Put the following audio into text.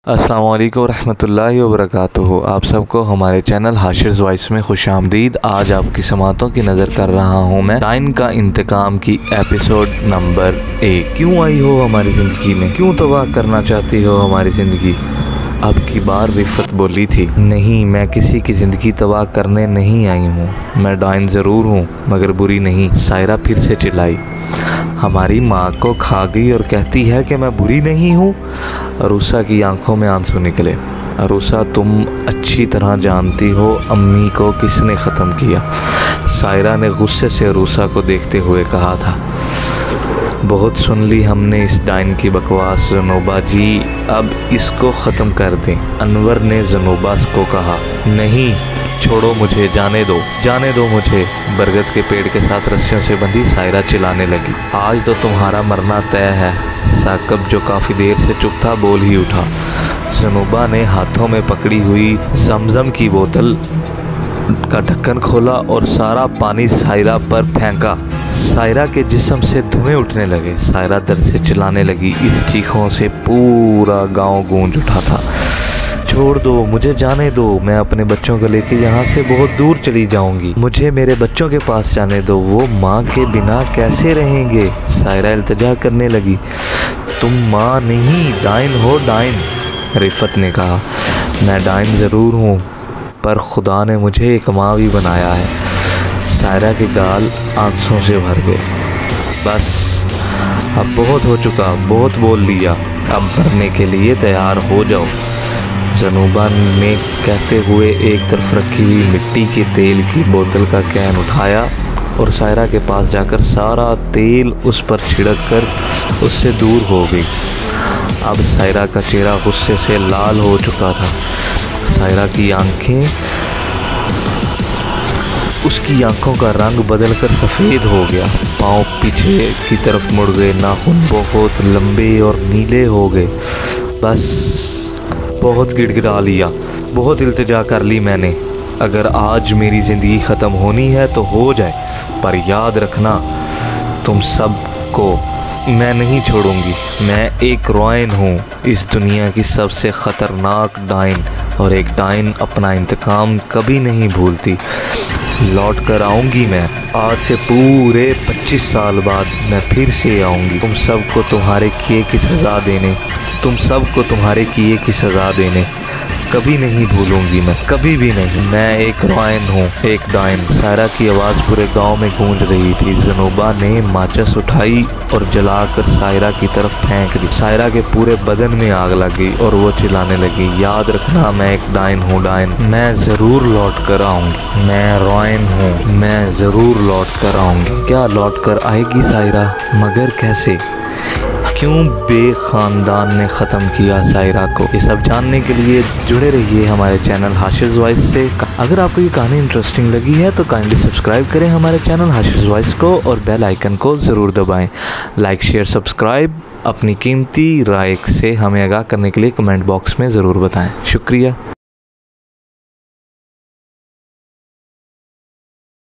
अस्सलाम वालेकुम रहमतुल्लाहि व बरकातुहू। आप सबको हमारे चैनल हाशिर्स वॉइस में खुश आमदीद। आज आपकी समातों की नज़र कर रहा हूँ मैं डाइन का इंतकाम की एपिसोड नंबर 1। क्यों आई हो हमारी ज़िंदगी में, क्यों तबाह करना चाहती हो हमारी ज़िंदगी। अब की बार रिफ़त बोली थी, नहीं मैं किसी की ज़िंदगी तबाह करने नहीं आई हूँ, मैं डाइन ज़रूर हूँ मगर बुरी नहीं। सायरा फिर से चिल्लाई, हमारी माँ को खा गई और कहती है कि मैं बुरी नहीं हूँ। अरूसा की आंखों में आंसू निकले। अरूसा तुम अच्छी तरह जानती हो अम्मी को किसने ख़त्म किया। सायरा ने गुस्से से अरूसा को देखते हुए कहा था, बहुत सुन ली हमने इस डाइन की बकवास ज़नोबा जी, अब इसको ख़त्म कर दें। अनवर ने ज़नोबा को कहा, नहीं छोड़ो मुझे, जाने दो मुझे। बरगद के पेड़ के साथ रस्सियों से बंधी सायरा चिल्लाने लगी, आज तो तुम्हारा मरना तय है। साकब जो काफ़ी देर से चुप था बोल ही उठा। ज़नोबा ने हाथों में पकड़ी हुई जमजम की बोतल का ढक्कन खोला और सारा पानी सायरा पर फेंका। सायरा के जिस्म से धुएं उठने लगे। सायरा दर्द से चिल्लाने लगी। इस चीखों से पूरा गांव गूंज उठा था। छोड़ दो मुझे, जाने दो, मैं अपने बच्चों को लेके यहाँ से बहुत दूर चली जाऊंगी। मुझे मेरे बच्चों के पास जाने दो, वो माँ के बिना कैसे रहेंगे। सायरा इल्तिजा करने लगी, तुम माँ नहीं डाइन हो, डाइन। रिफ़त ने कहा, मैं डाइन ज़रूर हूँ पर खुदा ने मुझे एक माँ भी बनाया है। सायरा के गाल आंसुओं से भर गए। बस अब बहुत हो चुका, बहुत बोल लिया, अब मरने के लिए तैयार हो जाओ। ज़नोबा ने कहते हुए एक तरफ रखी हुई मिट्टी के तेल की बोतल का कैन उठाया और सायरा के पास जाकर सारा तेल उस पर छिड़क कर उससे दूर हो गई। अब सायरा का चेहरा गुस्से से लाल हो चुका था। सायरा की आंखें, उसकी आंखों का रंग बदलकर सफ़ेद हो गया। पाँव पीछे की तरफ मुड़ गए, नाखून बहुत लंबे और नीले हो गए। बस बहुत गिड़गिड़ा लिया, बहुत इल्तिजा कर ली मैंने। अगर आज मेरी ज़िंदगी ख़त्म होनी है तो हो जाए, पर याद रखना तुम सब को मैं नहीं छोड़ूंगी। मैं एक रॉयन हूँ, इस दुनिया की सबसे ख़तरनाक डाइन, और एक डाइन अपना इंतकाम कभी नहीं भूलती। लौट कर आऊँगी मैं। आज से पूरे 25 साल बाद मैं फिर से आऊँगी तुम सबको तुम्हारे किए की सज़ा देने, तुम सबको तुम्हारे किए की सज़ा देने। कभी नहीं भूलूंगी मैं, कभी भी नहीं। मैं एक रॉयन हूँ, एक डाइन। सायरा की आवाज़ पूरे गांव में गूंज रही थी। ज़नोबा ने माचिस उठाई और जलाकर सायरा की तरफ फेंक दी। सायरा के पूरे बदन में आग लग गई और वो चिल्लाने लगी, याद रखना मैं एक डाइन हूँ, डाइन। मैं ज़रूर लौट कर आऊँगी, मैं रॉयन हूँ, मैं ज़रूर लौट कर आऊँगी। क्या लौट कर आएगी सायरा, मगर कैसे, क्यों बेखानदान ने ख़त्म किया सायरा को। ये सब जानने के लिए जुड़े रहिए हमारे चैनल हाशिर्स वॉइस से। अगर आपको ये कहानी इंटरेस्टिंग लगी है तो काइंडली सब्सक्राइब करें हमारे चैनल हाशिर्स वॉइस को और बेल आइकन को ज़रूर दबाएं। लाइक शेयर सब्सक्राइब अपनी कीमती राय से हमें आगाह करने के लिए कमेंट बॉक्स में ज़रूर बताएं। शुक्रिया।